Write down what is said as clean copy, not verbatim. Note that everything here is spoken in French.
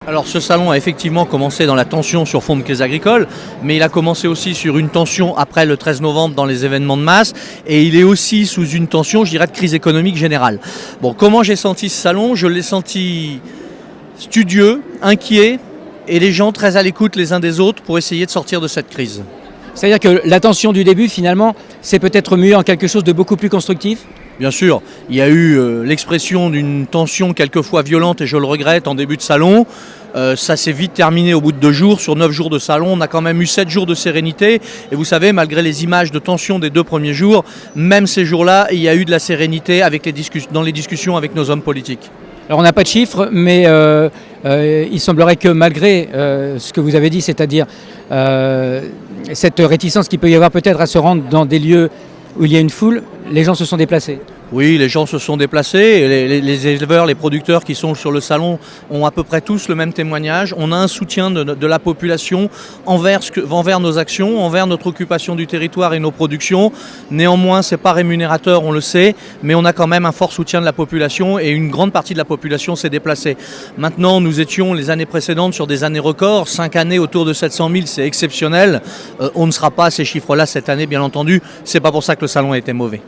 Alors ce salon a effectivement commencé dans la tension sur fond de crise agricole, mais il a commencé aussi sur une tension après le 13 novembre dans les événements de masse, et il est aussi sous une tension, je dirais, de crise économique générale. Bon, comment j'ai senti ce salon? Je l'ai senti studieux, inquiet, et les gens très à l'écoute les uns des autres pour essayer de sortir de cette crise. C'est-à-dire que la tension du début, finalement, c'est peut-être mué en quelque chose de beaucoup plus constructif? Bien sûr, il y a eu l'expression d'une tension quelquefois violente, et je le regrette, en début de salon. Ça s'est vite terminé au bout de 2 jours. Sur 9 jours de salon, on a quand même eu 7 jours de sérénité. Et vous savez, malgré les images de tension des 2 premiers jours, même ces jours-là, il y a eu de la sérénité dans les discussions avec nos hommes politiques. Alors on n'a pas de chiffres, mais il semblerait que malgré ce que vous avez dit, c'est-à-dire cette réticence qu'il peut y avoir peut-être à se rendre dans des lieux où il y a une foule, les gens se sont déplacés. Oui, les gens se sont déplacés, et les éleveurs, les producteurs qui sont sur le salon ont à peu près tous le même témoignage. On a un soutien de la population envers nos actions, envers notre occupation du territoire et nos productions. Néanmoins, ce n'est pas rémunérateur, on le sait, mais on a quand même un fort soutien de la population, et une grande partie de la population s'est déplacée. Maintenant, nous étions les années précédentes sur des années records, 5 années autour de 700 000, c'est exceptionnel. On ne sera pas à ces chiffres-là cette année, bien entendu. C'est pas pour ça que le salon a été mauvais.